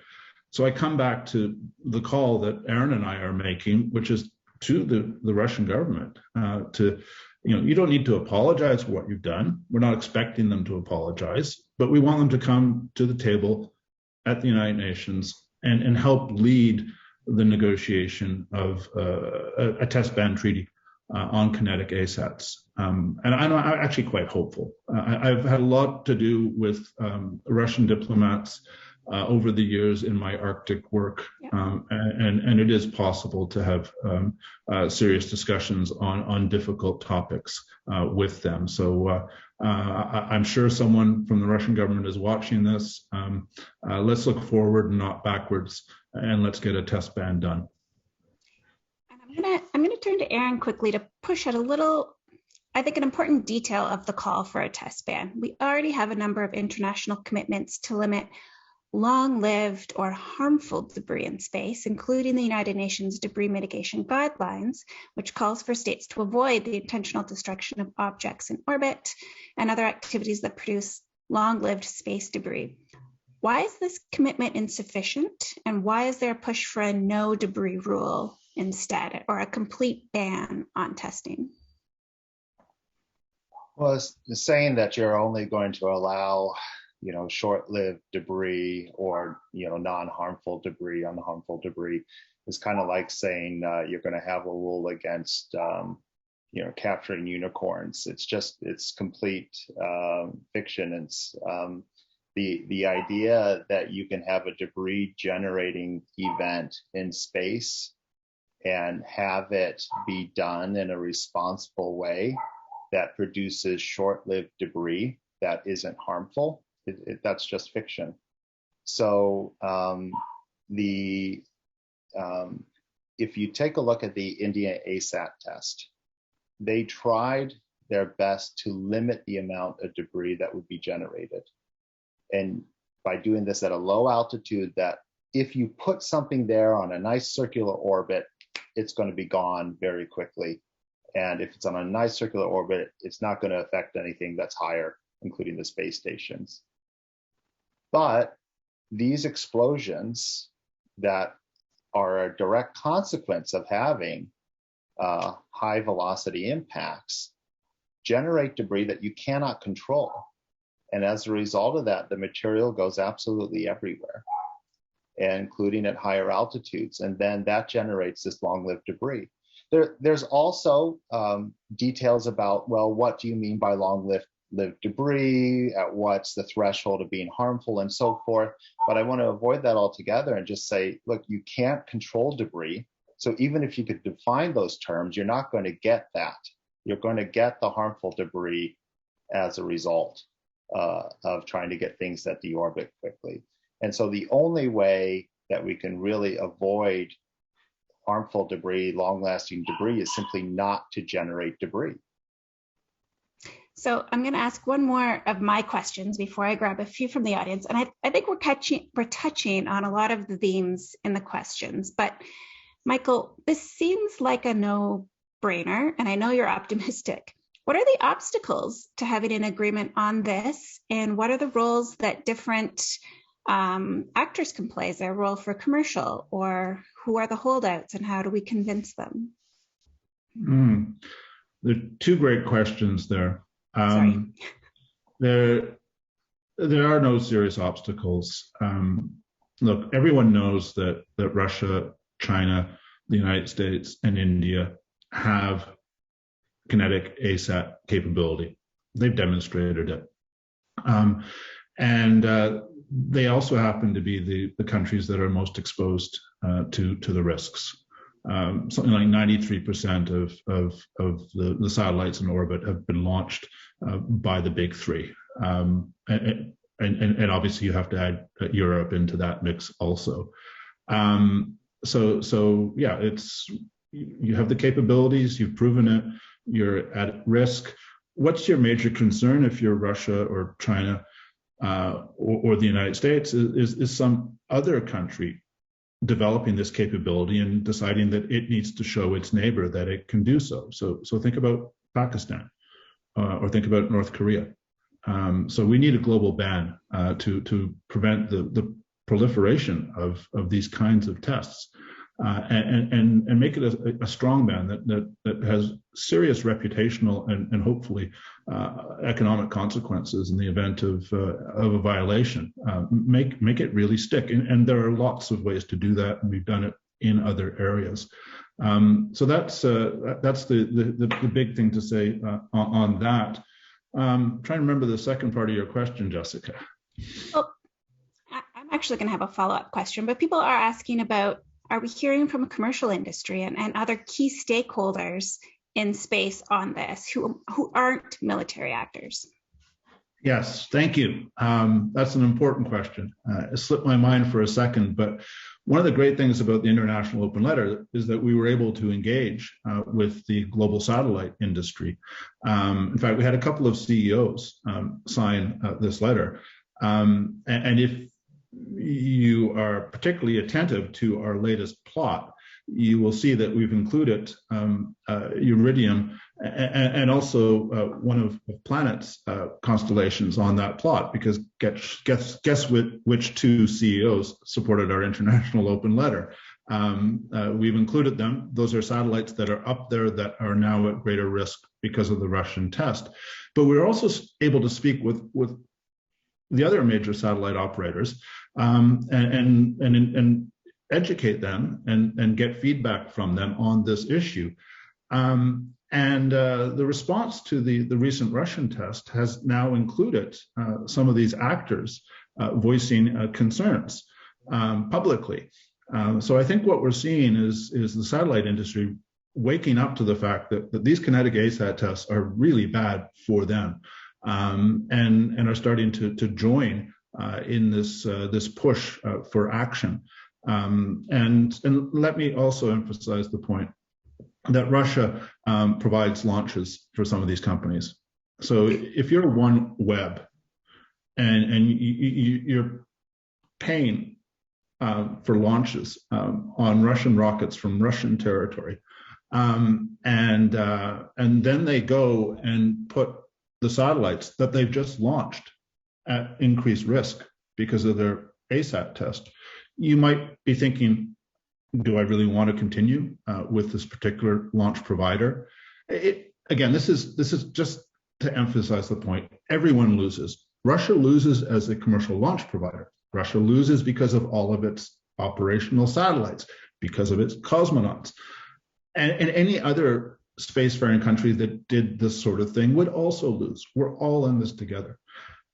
So I come back to the call that Aaron and I are making, which is to the Russian government you don't need to apologize for what you've done. We're not expecting them to apologize, but we want them to come to the table at the United Nations and help lead the negotiation of a test ban treaty on kinetic ASATs. And I'm actually quite hopeful. I've had a lot to do with Russian diplomats over the years in my Arctic work, and it is possible to have serious discussions on difficult topics with them. So I'm sure someone from the Russian government is watching this. Let's look forward and not backwards, and let's get a test ban done. And I'm gonna turn to Erin quickly to push at a little, I think, an important detail of the call for a test ban. We already have a number of international commitments to limit long-lived or harmful debris in space, including the United Nations Debris Mitigation Guidelines, which calls for states to avoid the intentional destruction of objects in orbit and other activities that produce long-lived space debris. Why is this commitment insufficient, and why is there a push for a no debris rule instead, or a complete ban on testing? Well, it's saying that you're only going to allow, short-lived debris or, non-harmful debris, unharmful debris is kind of like saying you're going to have a rule against, capturing unicorns. It's complete fiction. It's the idea that you can have a debris generating event in space and have it be done in a responsible way that produces short-lived debris that isn't harmful, that's just fiction. So if you take a look at the India ASAT test, they tried their best to limit the amount of debris that would be generated. And by doing this at a low altitude, that if you put something there on a nice circular orbit, it's going to be gone very quickly. And if it's on a nice circular orbit, it's not going to affect anything that's higher, including the space stations. But these explosions that are a direct consequence of having high velocity impacts generate debris that you cannot control. And as a result of that, the material goes absolutely everywhere, including at higher altitudes. And then that generates this long-lived debris. There's also details about, well, what do you mean by long-lived debris? At what's the threshold of being harmful and so forth? But I want to avoid that altogether and just say, look, you can't control debris. So even if you could define those terms, you're not going to get that. You're going to get the harmful debris as a result of trying to get things that deorbit quickly. And so the only way that we can really avoid harmful debris, long-lasting debris, is simply not to generate debris. So I'm going to ask one more of my questions before I grab a few from the audience. And I think we're touching on a lot of the themes in the questions. But Michael, this seems like a no-brainer, and I know you're optimistic. What are the obstacles to having an agreement on this? And what are the roles that different actors can play? Is there a role for commercial, or who are the holdouts, and how do we convince them? There are two great questions there. There are no serious obstacles. Look, everyone knows that Russia, China, the United States, and India have kinetic ASAT capability. They've demonstrated it. And they also happen to be the countries that are most exposed to the risks. Something like 93% of the satellites in orbit have been launched by the big three. And obviously you have to add Europe into that mix also. So yeah, you have the capabilities, you've proven it, you're at risk. What's your major concern if you're Russia or China or the United States? Is some other country developing this capability and deciding that it needs to show its neighbor that it can do so. So think about Pakistan or think about North Korea. So we need a global ban to prevent the proliferation of these kinds of tests and make it a strong ban that has serious reputational and hopefully economic consequences in the event of a violation. Make it really stick, and there are lots of ways to do that, and we've done it in other areas. So that's the big thing to say on that. Trying to remember the second part of your question, Jessica. Well, I'm actually going to have a follow-up question, but people are asking about, are we hearing from commercial industry and other key stakeholders in space on this who aren't military actors? Yes, thank you. That's an important question. It slipped my mind for a second, but one of the great things about the International Open Letter is that we were able to engage with the global satellite industry. In fact, we had a couple of CEOs sign this letter. And if you are particularly attentive to our latest plot, you will see that we've included Iridium and also one of Planet's constellations on that plot, because guess which two CEOs supported our International Open Letter. We've included them. Those are satellites that are up there that are now at greater risk because of the Russian test. But we're also able to speak with the other major satellite operators and educate them and get feedback from them on this issue. The response to the recent Russian test has now included some of these actors voicing concerns publicly. So I think what we're seeing is the satellite industry waking up to the fact that these kinetic ASAT tests are really bad for them, and are starting to join in this push for action. And let me also emphasize the point that Russia provides launches for some of these companies. So if you're OneWeb and you're paying for launches on Russian rockets from Russian territory, and then they go and put the satellites that they've just launched at increased risk because of their ASAT test, you might be thinking, do I really want to continue with this particular launch provider? Again, this is just to emphasize the point. Everyone loses. Russia loses as a commercial launch provider. Russia loses because of all of its operational satellites, because of its cosmonauts. And any other spacefaring country that did this sort of thing would also lose. We're all in this together.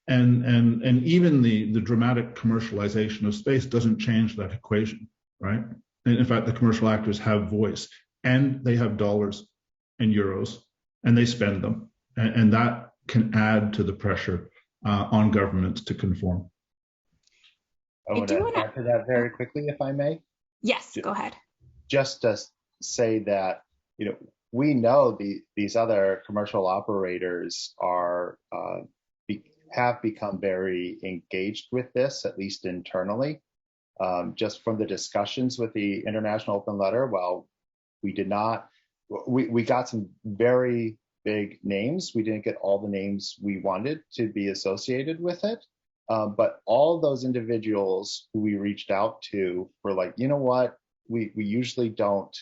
And even the dramatic commercialization of space doesn't change that equation, right? And in fact, the commercial actors have voice, and they have dollars and euros, and they spend them. And that can add to the pressure on governments to conform. I want to add to that very quickly, if I may. Yes, go ahead. Just to say that, we know these other commercial operators have become very engaged with this, at least internally. Just from the discussions with the International Open Letter, we got some very big names. We didn't get all the names we wanted to be associated with it. But all those individuals who we reached out to were like, you know what, we usually don't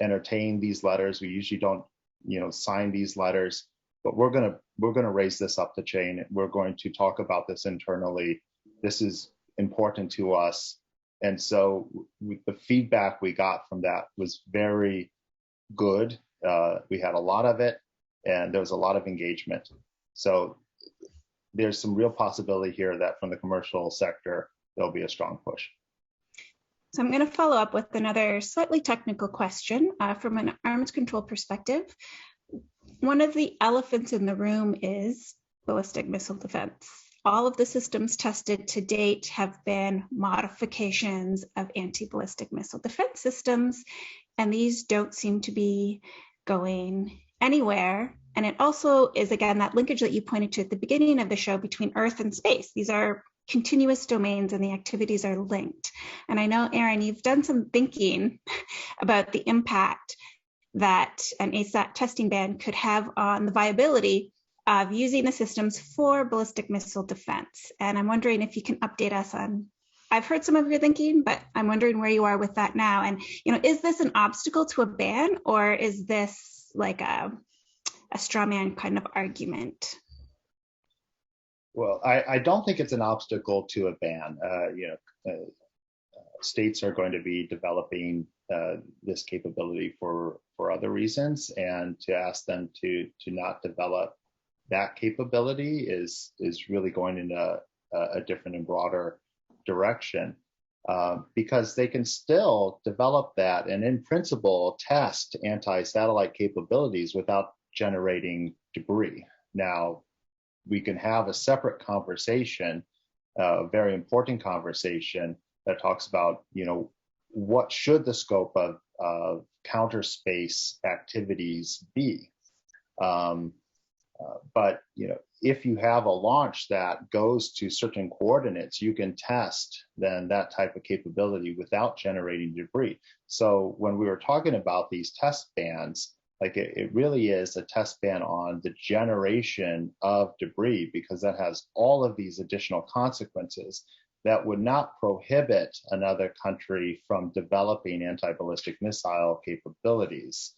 entertain these letters. We usually don't, sign these letters, but we're gonna raise this up the chain. We're going to talk about this internally. This is important to us. And so the feedback we got from that was very good. We had a lot of it, and there was a lot of engagement. So there's some real possibility here that from the commercial sector, there'll be a strong push. So I'm going to follow up with another slightly technical question from an arms control perspective. One of the elephants in the room is ballistic missile defense. All of the systems tested to date have been modifications of anti-ballistic missile defense systems, and these don't seem to be going anywhere. And it also is, again, that linkage that you pointed to at the beginning of the show between Earth and space. These are continuous domains and the activities are linked. And I know, Erin, you've done some thinking about the impact that an ASAT testing ban could have on the viability of using the systems for ballistic missile defense. And I'm wondering if you can update us on, I've heard some of your thinking, but I'm wondering where you are with that now. And, is this an obstacle to a ban, or is this like a straw man kind of argument? Well, I don't think it's an obstacle to a ban. States are going to be developing this capability for other reasons, and to ask them to not develop that capability is really going in a different and broader direction, because they can still develop that and in principle test anti-satellite capabilities without generating debris. Now, we can have a separate conversation, a very important conversation that talks about, what should the scope of counter space activities be? But if you have a launch that goes to certain coordinates, you can test then that type of capability without generating debris. So when we were talking about these test bands, like it really is a test ban on the generation of debris, because that has all of these additional consequences that would not prohibit another country from developing anti-ballistic missile capabilities.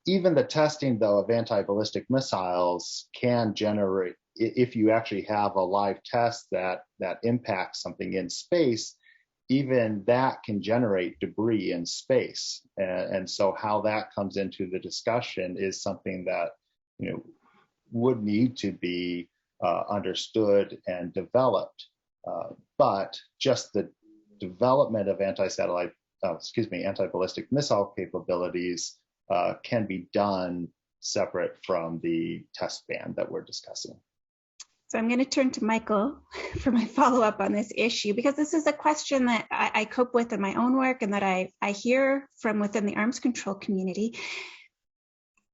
Even the testing, though, of anti-ballistic missiles can generate, if you actually have a live test that impacts something in space, even that can generate debris in space. And so how that comes into the discussion is something that would need to be understood and developed. But just the development of anti-ballistic missile capabilities can be done separate from the test ban that we're discussing. So I'm going to turn to Michael for my follow-up on this issue, because this is a question that I cope with in my own work and that I hear from within the arms control community.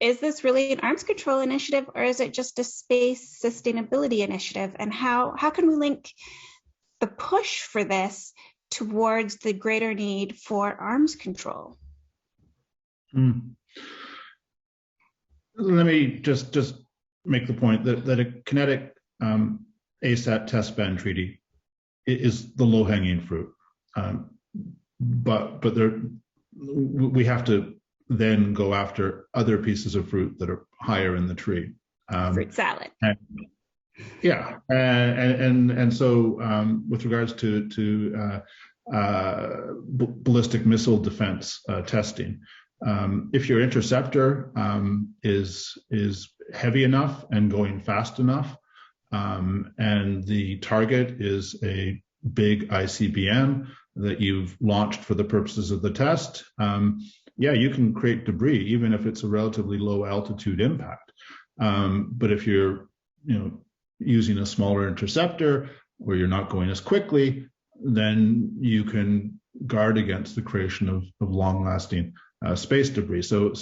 Is this really an arms control initiative, or is it just a space sustainability initiative? And how can we link the push for this towards the greater need for arms control? Let me just make the point that a kinetic ASAT test ban treaty is the low-hanging fruit, but we have to then go after other pieces of fruit that are higher in the tree. Fruit salad. And so with regards to ballistic missile defense testing, if your interceptor is heavy enough and going fast enough, and the target is a big ICBM that you've launched for the purposes of the test, you can create debris even if it's a relatively low altitude impact. But if you're using a smaller interceptor, or you're not going as quickly, then you can guard against the creation of long-lasting space debris. So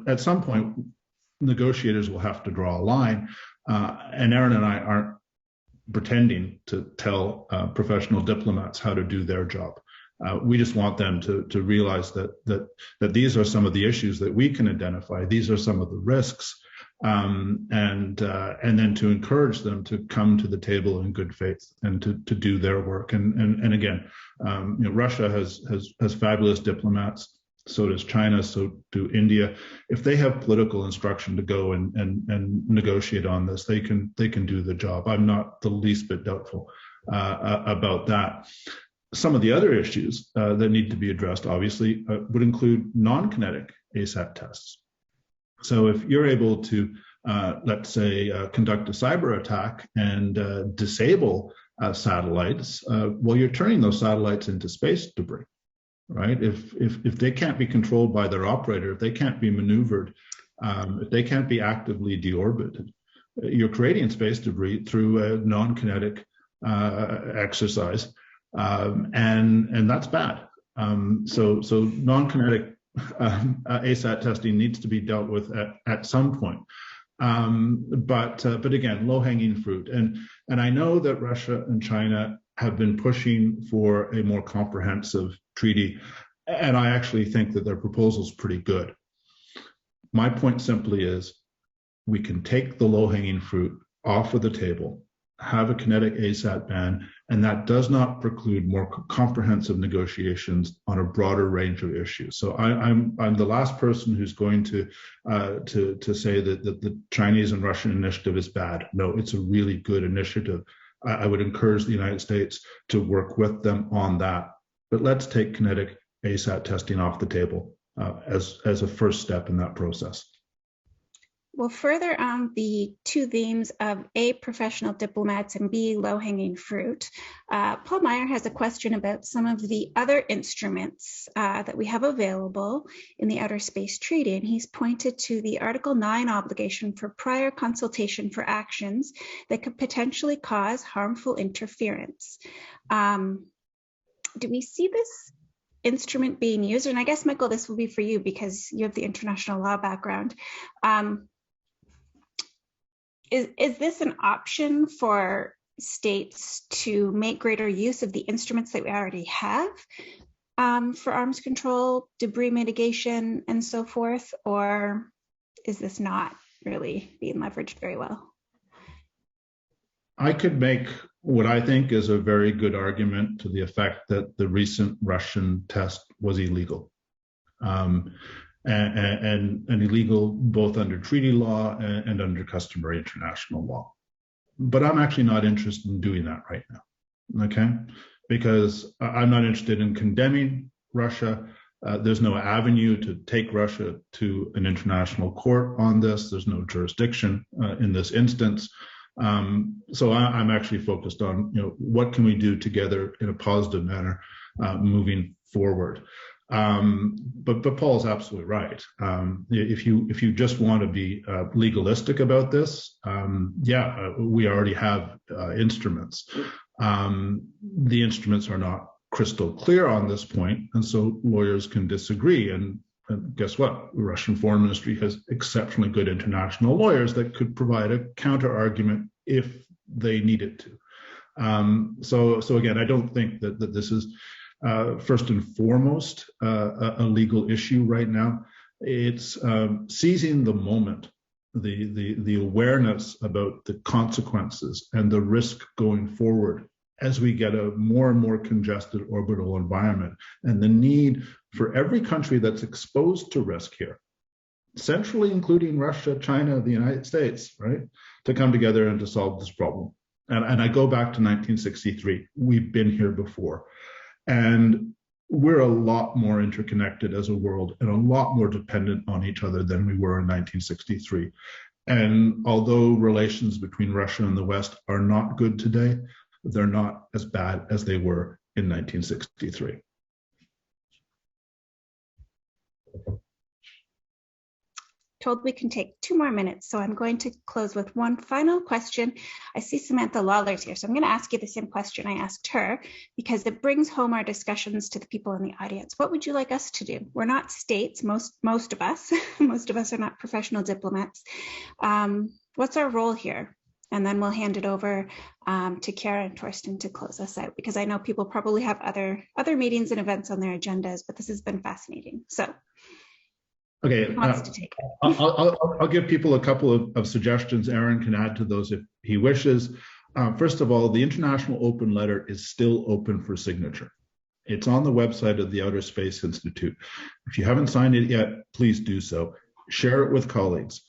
at some point, negotiators will have to draw a line, and Erin and I aren't pretending to tell professional diplomats how to do their job. We just want them to realize that these are some of the issues that we can identify. These are some of the risks, and then to encourage them to come to the table in good faith and to do their work. And again, Russia has fabulous diplomats. So does China, so do India. If they have political instruction to go and negotiate on this, they can do the job. I'm not the least bit doubtful about that. Some of the other issues that need to be addressed, obviously, would include non-kinetic ASAT tests. So if you're able to, let's say, conduct a cyber attack and disable satellites, well, you're turning those satellites into space debris. Right? If they can't be controlled by their operator, if they can't be maneuvered, if they can't be actively deorbited, you're creating space debris through a non-kinetic exercise, and that's bad. So non-kinetic ASAT testing needs to be dealt with at some point. But again, low-hanging fruit, and I know that Russia and China have been pushing for a more comprehensive treaty, and I actually think that their proposal is pretty good. My point simply is, we can take the low-hanging fruit off of the table, have a kinetic ASAT ban, and that does not preclude more comprehensive negotiations on a broader range of issues. So I'm the last person who's going to say that the Chinese and Russian initiative is bad. No, it's a really good initiative. I would encourage the United States to work with them on that. But let's take kinetic ASAT testing off the table as a first step in that process. Well, further on the two themes of A, professional diplomats, and B, low-hanging fruit, Paul Meyer has a question about some of the other instruments that we have available in the Outer Space Treaty, and he's pointed to the Article 9 obligation for prior consultation for actions that could potentially cause harmful interference. Do we see this instrument being used? And I guess, Michael, this will be for you because you have the international law background. Is this an option for states to make greater use of the instruments that we already have for arms control, debris mitigation, and so forth? Or is this not really being leveraged very well? I could make what I think is a very good argument to the effect that the recent Russian test was illegal. And illegal both under treaty law and under customary international law. But I'm actually not interested in doing that right now, okay? Because I'm not interested in condemning Russia. There's no avenue to take Russia to an international court on this. There's no jurisdiction in this instance. So I'm actually focused on, what can we do together in a positive manner moving forward. But Paul's absolutely right. If you just want to be legalistic about this, we already have instruments. The instruments are not crystal clear on this point, and so lawyers can disagree. And guess what? The Russian Foreign Ministry has exceptionally good international lawyers that could provide a counter argument if they needed to. So again, I don't think that this is first and foremost a legal issue right now. It's seizing the moment, the awareness about the consequences and the risk going forward as we get a more and more congested orbital environment, and the need for every country that's exposed to risk here, centrally including Russia, China, the United States, right, to come together and to solve this problem. And I go back to 1963. We've been here before. And we're a lot more interconnected as a world and a lot more dependent on each other than we were in 1963. And although relations between Russia and the West are not good today, they're not as bad as they were in 1963. Told we can take 2 more minutes, so I'm going to close with one final question. I see Samantha Lawler's here, so I'm going to ask you the same question I asked her because it brings home our discussions to the people in the audience. What would you like us to do? We're not states, most of us. Most of us are not professional diplomats. What's our role here? And then we'll hand it over to Kara and Torsten to close us out, because I know people probably have other meetings and events on their agendas, but this has been fascinating. So. Okay, I'll give people a couple of suggestions. Aaron can add to those if he wishes. First of all, the International Open Letter is still open for signature. It's on the website of the Outer Space Institute. If you haven't signed it yet, please do so. Share it with colleagues.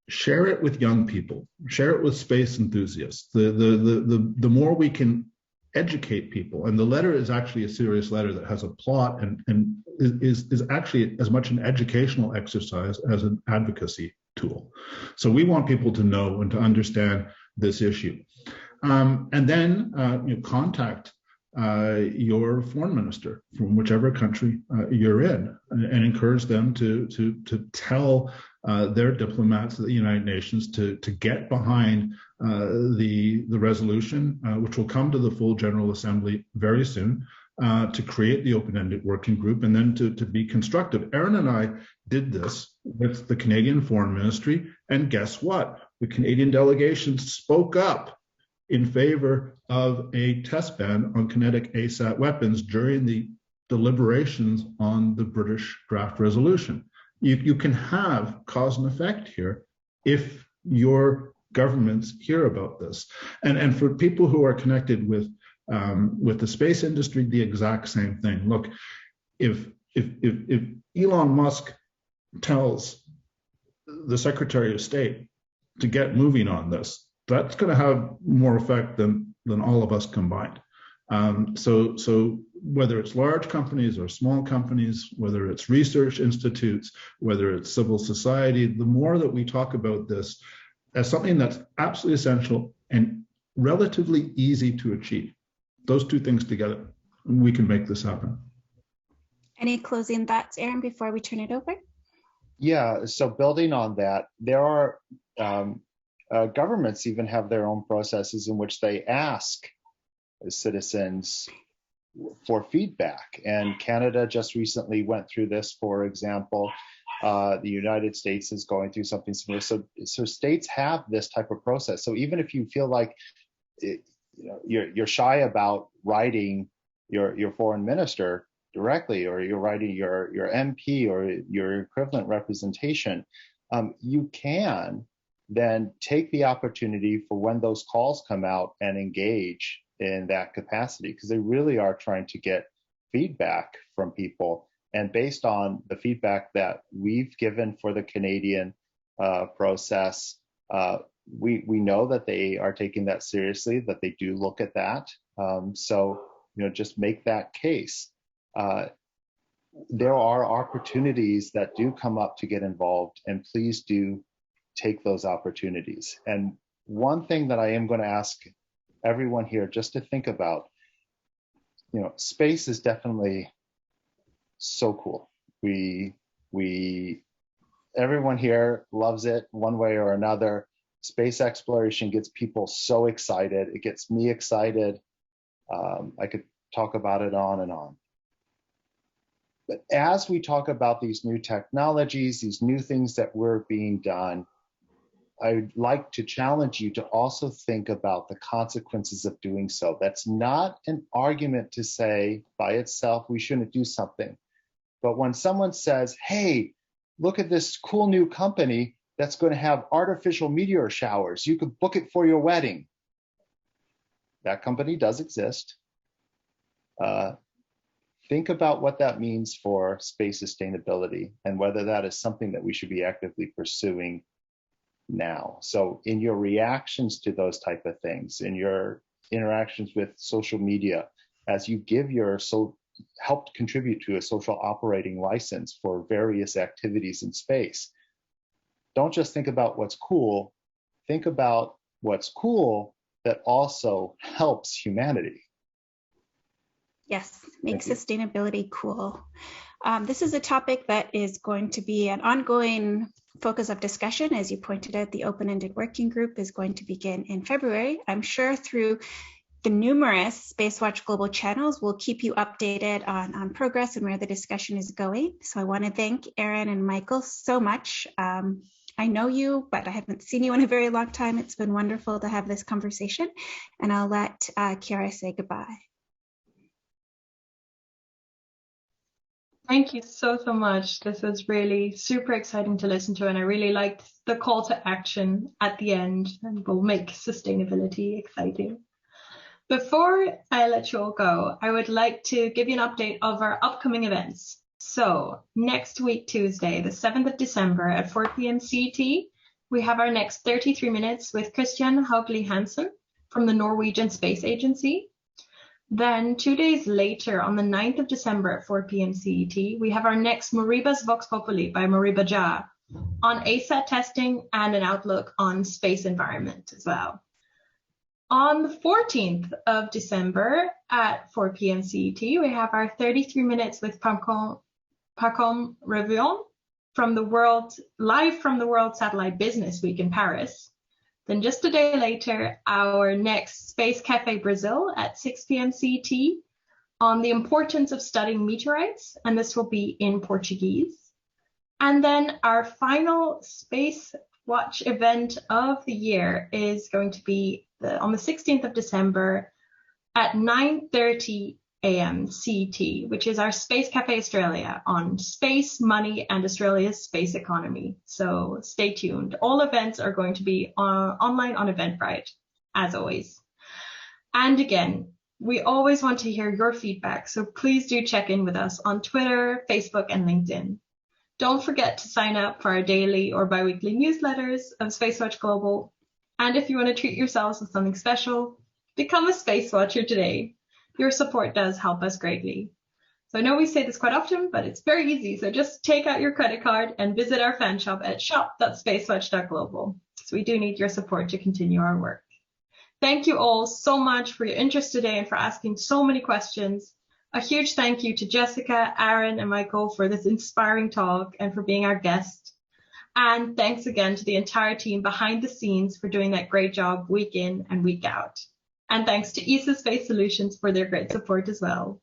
Share it with young people. Share it with space enthusiasts. The more we can educate people, and the letter is actually a serious letter that has a plot and is actually as much an educational exercise as an advocacy tool. So we want people to know and to understand this issue. And then contact your foreign minister from whichever country you're in, and encourage them to tell their diplomats at the United Nations to get behind the resolution, which will come to the full General Assembly very soon, to create the open-ended working group, and then to be constructive. Aaron and I did this with the Canadian Foreign Ministry, and guess what? The Canadian delegation spoke up in favor of a test ban on kinetic ASAT weapons during the deliberations on the British draft resolution. You can have cause and effect here if your governments hear about this. And for people who are connected with the space industry, the exact same thing. Look, if Elon Musk tells the Secretary of State to get moving on this, that's going to have more effect than all of us combined. So whether it's large companies or small companies, whether it's research institutes, whether it's civil society, the more that we talk about this as something that's absolutely essential and relatively easy to achieve, those two things together, we can make this happen. Any closing thoughts, Aaron, before we turn it over? Yeah, so building on that, there are governments even have their own processes in which they ask citizens for feedback. And Canada just recently went through this, for example. The United States is going through something similar. So states have this type of process. So even if you feel like you're shy about writing your foreign minister directly, or you're writing your MP or your equivalent representation, you can then take the opportunity for when those calls come out and engage in that capacity, because they really are trying to get feedback from people. And based on the feedback that we've given for the Canadian process, we know that they are taking that seriously, that they do look at that. So, just make that case. There are opportunities that do come up to get involved, and please do take those opportunities. And one thing that I am going to ask everyone here just to think about, space is definitely so cool. Everyone here loves it one way or another. Space exploration gets people so excited. It gets me excited. I could talk about it on and on. But as we talk about these new technologies, these new things that were being done, I'd like to challenge you to also think about the consequences of doing so. That's not an argument to say by itself we shouldn't do something. But when someone says, hey, look at this cool new company that's going to have artificial meteor showers, you could book it for your wedding. That company does exist. Think about what that means for space sustainability and whether that is something that we should be actively pursuing now. So in your reactions to those type of things, in your interactions with social media, as you give helped contribute to a social operating license for various activities in space, don't just think about what's cool, think about what's cool that also helps humanity. Yes, make sustainability cool. This is a topic that is going to be an ongoing focus of discussion. As you pointed out, the open-ended working group is going to begin in February. I'm sure through the numerous SpaceWatch.Global channels, we'll keep you updated on progress and where the discussion is going. So I want to thank Aaron and Michael so much. I know you, but I haven't seen you in a very long time. It's been wonderful to have this conversation, and I'll let Kiara say goodbye. Thank you so much. This was really super exciting to listen to, and I really liked the call to action at the end, and will make sustainability exciting. Before I let you all go, I would like to give you an update of our upcoming events. So next week, Tuesday, the 7th of December at 4 p.m. CET, we have our next 33 minutes with Christian Hauglie Hansen from the Norwegian Space Agency. Then 2 days later, on the 9th of December at 4 p.m. CET, we have our next Moriba's Vox Populi by Moriba Jah on ASAT testing and an outlook on space environment as well. On the 14th of December at 4 p.m. CET, we have our 33 minutes with Pacom Revion live from the World Satellite Business Week in Paris. Then just a day later, our next Space Café Brazil at 6 p.m. CET on the importance of studying meteorites, and this will be in Portuguese. And then our final Space Watch event of the year is going to be on the 16th of December at 9:30 a.m. CET, which is our Space Café Australia on space, money, and Australia's space economy. So stay tuned. All events are going to be online on Eventbrite, as always. And again, we always want to hear your feedback, so please do check in with us on Twitter, Facebook, and LinkedIn. Don't forget to sign up for our daily or biweekly newsletters of SpaceWatch.Global. And if you want to treat yourselves with something special, become a Space Watcher today. Your support does help us greatly. So I know we say this quite often, but it's very easy. So just take out your credit card and visit our fan shop at shop.SpaceWatch.Global. So we do need your support to continue our work. Thank you all so much for your interest today and for asking so many questions. A huge thank you to Jessica, Aaron, and Michael for this inspiring talk and for being our guest. And thanks again to the entire team behind the scenes for doing that great job week in and week out. And thanks to ESA Space Solutions for their great support as well.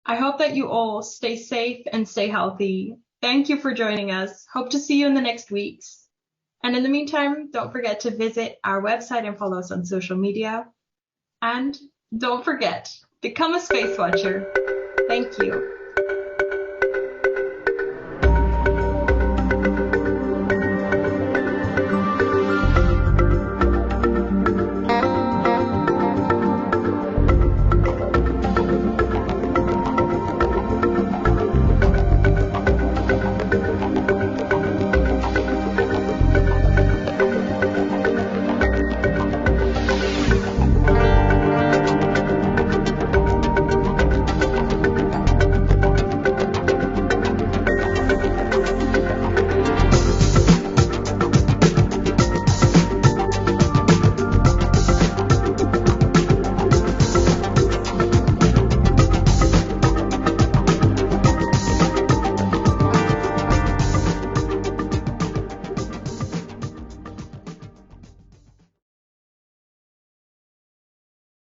I hope that you all stay safe and stay healthy. Thank you for joining us. Hope to see you in the next weeks. And in the meantime, don't forget to visit our website and follow us on social media. And don't forget, become a space watcher. Thank you.